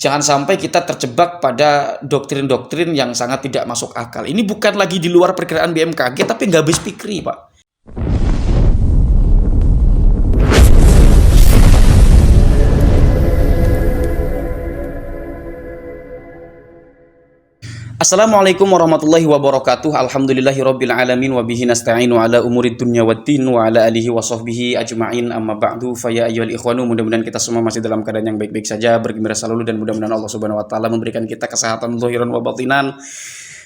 Jangan sampai kita terjebak pada doktrin-doktrin yang sangat tidak masuk akal. Ini bukan lagi di luar perkiraan BMKG, tapi nggak habis pikir, Pak. Assalamualaikum warahmatullahi wabarakatuh. Alhamdulillahirabbil alamin wa bihi nasta'inu ala umurid dunya waddin wa ala alihi wa sahbihi ajma'in. Amma ba'du, fa ya ayyuhal ikhwanu, mudah-mudahan kita semua masih dalam keadaan yang baik-baik saja, bergembira selalu, dan mudah-mudahan Allah Subhanahu wa taala memberikan kita kesehatan zahiran wa batinan,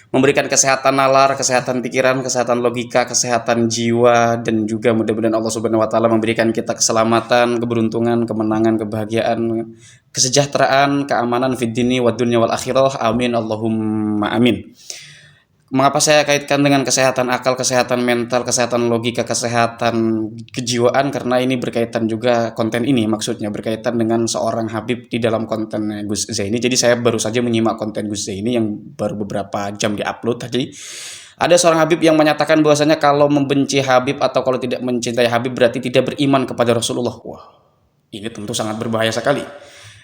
memberikan kesehatan nalar, kesehatan pikiran, kesehatan logika, kesehatan jiwa, dan juga mudah-mudahan Allah Subhanahu wa taala memberikan kita keselamatan, keberuntungan, kemenangan, kebahagiaan, kesejahteraan, keamanan fid dini wad dunya wal akhirah. Amin Allahumma amin. Mengapa saya kaitkan dengan kesehatan akal, kesehatan mental, kesehatan logika, kesehatan kejiwaan? Karena ini berkaitan juga, konten ini maksudnya berkaitan dengan seorang Habib di dalam konten Gus Zaini. Jadi saya baru saja menyimak konten Gus Zaini yang baru beberapa jam diupload tadi. Ada seorang Habib yang menyatakan bahwasanya kalau membenci Habib atau kalau tidak mencintai Habib berarti tidak beriman kepada Rasulullah. Wah, ini tentu sangat berbahaya sekali.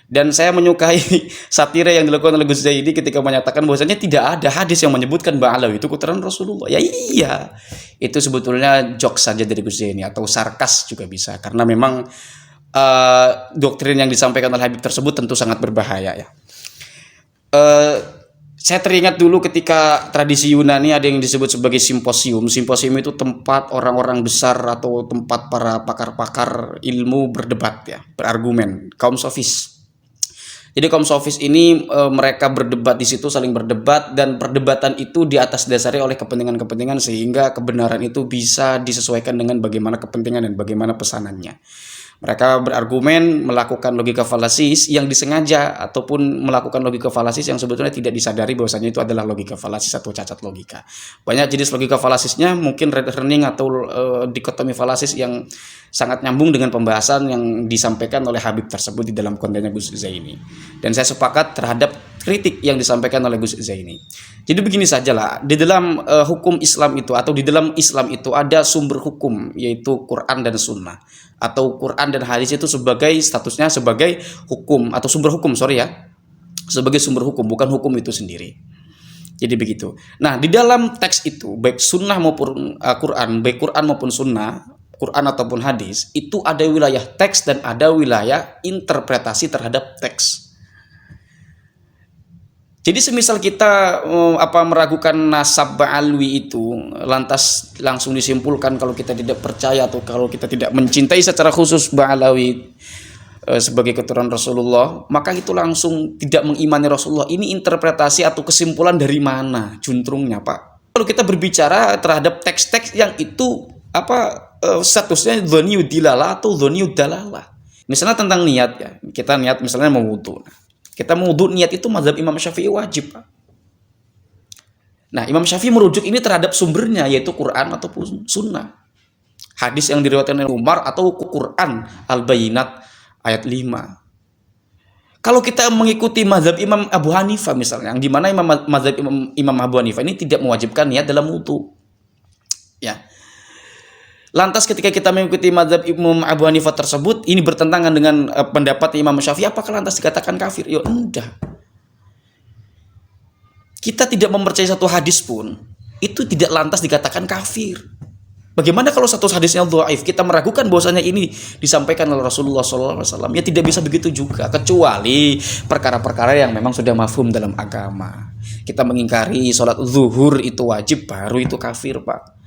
Dan saya menyukai satire yang dilakukan oleh Gus Zaini ketika menyatakan bahwasanya tidak ada hadis yang menyebutkan Ba'alawi itu keturunan Rasulullah. Ya iya, itu sebetulnya jokes saja dari Gus Zaini atau sarkas juga bisa, karena memang doktrin yang disampaikan oleh Habib tersebut tentu sangat berbahaya ya. Saya teringat dulu ketika tradisi Yunani ada yang disebut sebagai simposium. Simposium itu tempat orang-orang besar atau tempat para pakar-pakar ilmu berdebat ya, berargumen, kaum sofis. Jadi kaum sofis ini mereka berdebat di situ, saling berdebat, dan perdebatan itu di atas dasari oleh kepentingan-kepentingan sehingga kebenaran itu bisa disesuaikan dengan bagaimana kepentingan dan bagaimana pesanannya. Mereka berargumen, melakukan logika falasis yang disengaja ataupun melakukan logika falasis yang sebetulnya tidak disadari bahwasanya itu adalah logika falasis atau cacat logika. Banyak jenis logika falasisnya, mungkin red herring atau dikotomi falasis yang sangat nyambung dengan pembahasan yang disampaikan oleh Habib tersebut di dalam kontennya Gus Zaini. Dan saya sepakat terhadap kritik yang disampaikan oleh Gus Zaini. Jadi begini sajalah, di dalam hukum Islam itu atau di dalam Islam itu ada sumber hukum, yaitu Quran dan Sunnah, atau Quran dan hadis itu sebagai statusnya sebagai hukum atau sumber hukum, sebagai sumber hukum, bukan hukum itu sendiri. Jadi begitu. Nah, di dalam teks itu baik Sunnah maupun Quran, baik Quran maupun Sunnah, Quran ataupun hadis, itu ada wilayah teks dan ada wilayah interpretasi terhadap teks. Jadi semisal kita meragukan nasab Ba'alwi itu, lantas langsung disimpulkan kalau kita tidak percaya atau kalau kita tidak mencintai secara khusus Ba'alawi sebagai keturunan Rasulullah, maka itu langsung tidak mengimani Rasulullah. Ini interpretasi atau kesimpulan dari mana juntrungnya, Pak? Kalau kita berbicara terhadap teks-teks yang itu statusnya dzaniyud dilalah atau dzaniyud dalalah. Misalnya tentang niat ya, kita niat misalnya mau wudu. Kita mau wudu, niat itu mazhab Imam Syafi'i wajib, Pak. Nah, Imam Syafi'i merujuk ini terhadap sumbernya, yaitu Quran ataupun Sunnah. Hadis yang diriwayatkan oleh Umar atau Quran Al-Bayyinat ayat 5. Kalau kita mengikuti mazhab Imam Abu Hanifah misalnya, yang dimana mazhab Imam Abu Hanifah ini tidak mewajibkan niat dalam wudu. Ya. Lantas ketika kita mengikuti mazhab Imam Abu Hanifah tersebut, ini bertentangan dengan pendapat Imam Syafi'i, apakah lantas dikatakan kafir? Ya enggak. Kita tidak mempercayai satu hadis pun, itu tidak lantas dikatakan kafir. Bagaimana kalau satu hadisnya dhaif, kita meragukan bahwasanya ini disampaikan oleh Rasulullah SAW? Ya tidak bisa begitu juga, kecuali perkara-perkara yang memang sudah mafhum dalam agama. Kita mengingkari sholat zuhur itu wajib, baru itu kafir, Pak.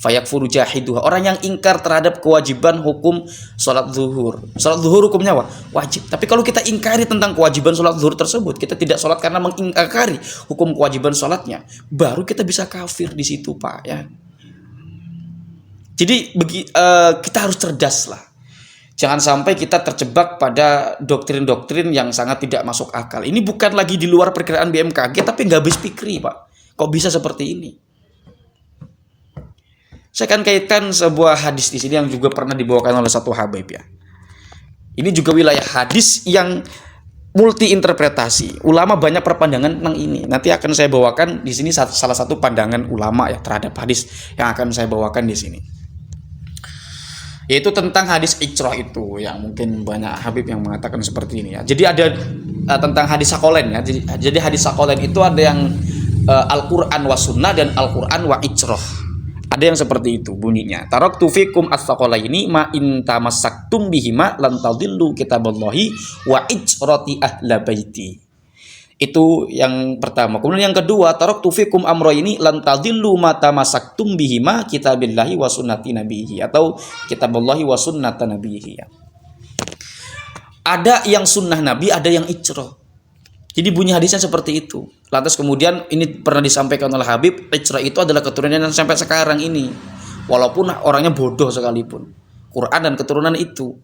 Fayakfuru jahiduha, orang yang ingkar terhadap kewajiban hukum sholat zuhur. Sholat zuhur hukumnya wajib. Tapi kalau kita ingkari tentang kewajiban sholat zuhur tersebut, kita tidak sholat karena mengingkari hukum kewajiban sholatnya, baru kita bisa kafir di situ, Pak ya. Jadi kita harus cerdas lah. Jangan sampai kita terjebak pada doktrin-doktrin yang sangat tidak masuk akal. Ini bukan lagi di luar perkiraan BMKG, tapi nggak habis pikir, Pak. Kok bisa seperti ini? Saya akan kaitkan sebuah hadis di sini yang juga pernah dibawakan oleh satu Habib ya. Ini juga wilayah hadis yang multi interpretasi. Ulama banyak perpandangan tentang ini. Nanti akan saya bawakan di sini salah satu pandangan ulama ya terhadap hadis yang akan saya bawakan di sini. yaitu tentang hadis Icrah itu, yang mungkin banyak Habib yang mengatakan seperti ini ya. Jadi ada tentang hadis Sakolen ya. Jadi hadis Sakolen itu ada yang Al-Quran wa sunnah dan Al-Quran wa Icrah. Ada yang seperti itu bunyinya. Taraktu fikum as-sakolaini ma in tamassaktum bihima lan tadillu kitaballahi wa icrati ahla baiti. Itu yang pertama. Kemudian yang kedua, taraktu fikum amrayni lan tadillu ma tamassaktum bihima kitabillahi wa sunnati nabiyhi, atau kitaballahi wa sunnata nabiyhi. Ada yang sunnah Nabi, ada yang icrah. Jadi bunyi hadisnya seperti itu. Lantas kemudian ini pernah disampaikan oleh Habib, Icrah itu adalah keturunan yang sampai sekarang ini. Walaupun orangnya bodoh sekalipun. Quran dan keturunan itu.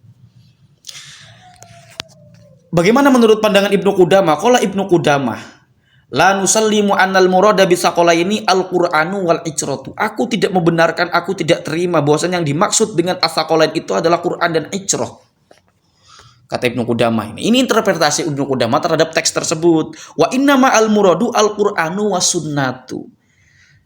Bagaimana menurut pandangan Ibnu Qudamah? Qala Ibnu Qudamah, la nusallimu annal murada bisaqalaini al-Qur'anu wal icratu. Aku tidak membenarkan, aku tidak terima bahwasanya yang dimaksud dengan as-saqalain itu adalah Quran dan icrah. Kata Ibnu Qudamah ini. Ini interpretasi Ibnu Qudamah terhadap teks tersebut. Wa innama al-muradu al-Qur'anu wa sunnatu.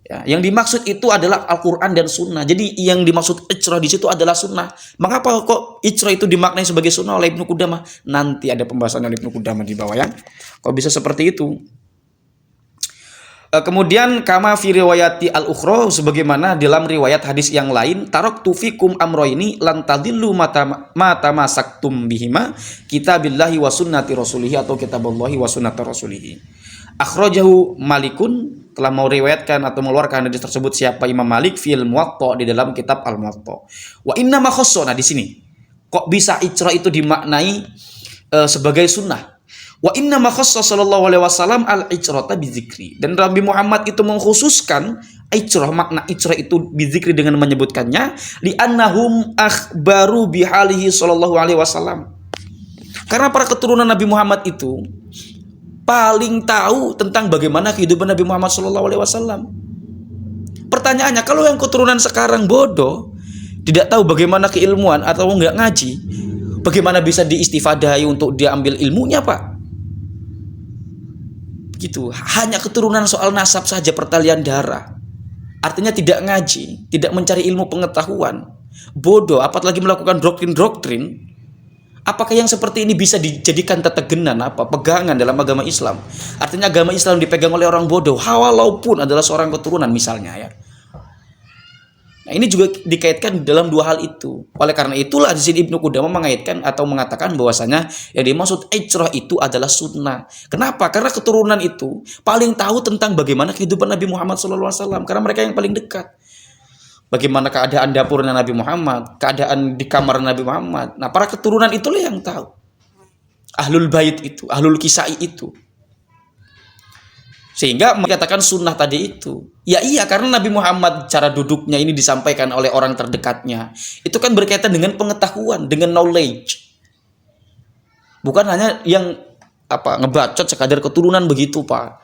Ya, yang dimaksud itu adalah Al-Qur'an dan sunnah. Jadi yang dimaksud icrah di situ adalah sunnah. Mengapa kok icrah itu dimaknai sebagai sunnah oleh Ibnu Qudamah? Nanti ada pembahasan oleh Ibnu Qudamah di bawah ya. Kok bisa seperti itu? Kemudian kama fi riwayati al-ukhra, sebagaimana dalam riwayat hadis yang lain, taraktu fikum amroini lan tadillu mata masaktum bihima kitabillahi wa sunnati rasulihi, atau kitaballahi wa sunnati rasulihi. Akhrajahu Malikun, telah mau riwayatkan atau mengeluarkan hadis tersebut siapa? Imam Malik fil Muwatta, di dalam kitab Al-Muwatta. Wa inna ma khassana, di sini kok bisa icrah itu dimaknai sebagai sunnah? Wa inna ma khassa sallallahu alaihi wasallam al-icrata bizikri. Dan Nabi Muhammad itu mengkhususkan icrah, makna icrah itu bizikri dengan menyebutkannya li annahum akhbaru bihalihi sallallahu alaihi wasallam. Karena para keturunan Nabi Muhammad itu paling tahu tentang bagaimana kehidupan Nabi Muhammad sallallahu alaihi wasallam. Pertanyaannya, kalau yang keturunan sekarang bodoh, tidak tahu bagaimana keilmuan atau enggak ngaji, bagaimana bisa diistifadai untuk dia ambil ilmunya, Pak? Gitu. Hanya keturunan soal nasab saja, pertalian darah. Artinya tidak ngaji, tidak mencari ilmu pengetahuan, bodoh, apalagi melakukan doktrin-doktrin. Apakah yang seperti ini bisa dijadikan tetegenan, pegangan dalam agama Islam? Artinya agama Islam dipegang oleh orang bodoh, walaupun adalah seorang keturunan misalnya ya. Nah, ini juga dikaitkan dalam dua hal itu. Oleh karena itulah di sini Ibnu Qudamah mengaitkan atau mengatakan bahwasanya yang dimaksud icrah itu adalah sunnah. Kenapa? Karena keturunan itu paling tahu tentang bagaimana kehidupan Nabi Muhammad SAW. Karena mereka yang paling dekat. Bagaimana keadaan dapurnya Nabi Muhammad, keadaan di kamar Nabi Muhammad. Nah, para keturunan itulah yang tahu. Ahlul bait itu, ahlul kisai itu. Sehingga mengatakan sunnah tadi itu. Ya iya, karena Nabi Muhammad cara duduknya ini disampaikan oleh orang terdekatnya. Itu kan berkaitan dengan pengetahuan, dengan knowledge. Bukan hanya yang ngebacot sekadar keturunan begitu, Pak.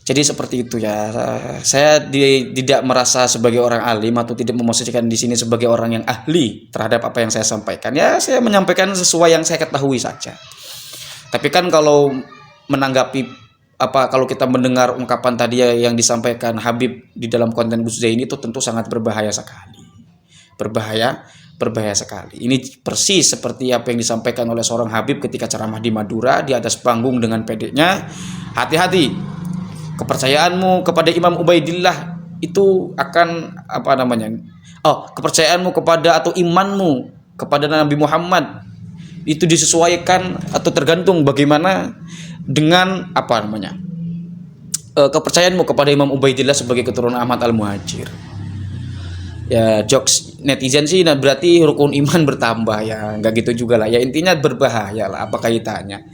Jadi seperti itu ya. Saya tidak merasa sebagai orang alim atau tidak memosisikan di sini sebagai orang yang ahli terhadap apa yang saya sampaikan. Ya, saya menyampaikan sesuai yang saya ketahui saja. Tapi kan kalau menanggapi kalau kita mendengar ungkapan tadi yang disampaikan Habib di dalam konten Gus Zaini, itu tentu sangat berbahaya sekali. Berbahaya sekali. Ini persis seperti apa yang disampaikan oleh seorang Habib ketika ceramah di Madura di atas panggung dengan pedeknya. Hati-hati. Kepercayaanmu kepada Imam Ubaidillah itu akan kepercayaanmu kepada atau imanmu kepada Nabi Muhammad itu disesuaikan atau tergantung bagaimana dengan kepercayaanmu kepada Imam Ubaidillah sebagai keturunan Ahmad Al-Muhajir. Ya, jokes netizen sih berarti rukun iman bertambah ya, enggak gitu juga lah. Ya intinya berbahaya lah, apa kaitannya?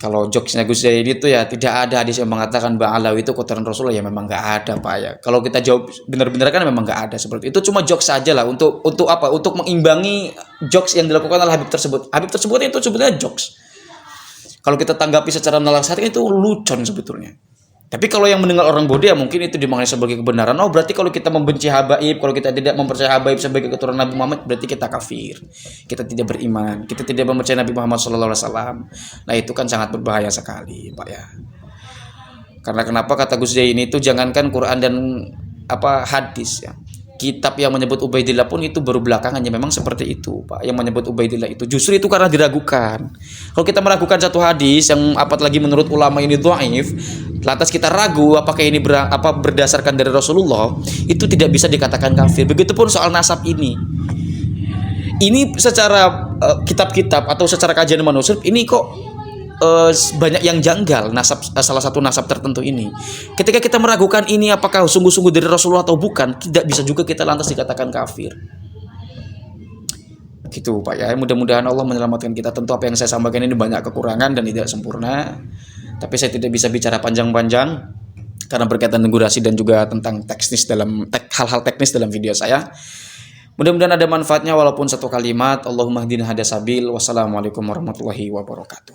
Kalau jokesnya Gus Zaini itu ya tidak ada hadis yang mengatakan Bang Alawi itu keturunan Rasulullah, ya memang enggak ada, Pak ya. Kalau kita jawab benar-benar kan memang enggak ada seperti itu. Cuma jokes saja lah untuk mengimbangi jokes yang dilakukan oleh Habib tersebut. Habib tersebut itu sebetulnya jokes. Kalau kita tanggapi secara nalansat itu lucon sebetulnya. Tapi kalau yang mendengar orang bodoh ya mungkin itu dimaknai sebagai kebenaran. Oh, berarti kalau kita membenci habaib, kalau kita tidak mempercayai habaib sebagai keturunan Nabi Muhammad, berarti kita kafir. Kita tidak beriman, kita tidak mempercayai Nabi Muhammad SAW. Nah, itu kan sangat berbahaya sekali, Pak ya. Karena kenapa kata Gus Zaini itu jangankan Quran dan hadis ya. kitab yang menyebut Ubaidillah pun itu baru belakangannya memang seperti itu, Pak. Yang menyebut Ubaidillah itu justru itu karena diragukan. Kalau kita meragukan satu hadis yang apalagi menurut ulama ini dhaif, lantas kita ragu apakah ini berdasarkan dari Rasulullah, itu tidak bisa dikatakan kafir. Begitupun soal nasab ini. Ini secara kitab-kitab atau secara kajian manuskrip ini kok banyak yang janggal nasab, salah satu nasab tertentu ini. Ketika kita meragukan ini apakah sungguh-sungguh dari Rasulullah atau bukan, tidak bisa juga kita lantas dikatakan kafir. Gitu Pak ya. Mudah-mudahan Allah menyelamatkan kita. Tentu apa yang saya sampaikan ini banyak kekurangan dan tidak sempurna. Tapi saya tidak bisa bicara panjang-panjang karena berkaitan dengan durasi dan juga tentang hal-hal teknis dalam video saya. Mudah-mudahan ada manfaatnya walaupun satu kalimat. Allahumma hdina hadasabil. Wassalamualaikum warahmatullahi wabarakatuh.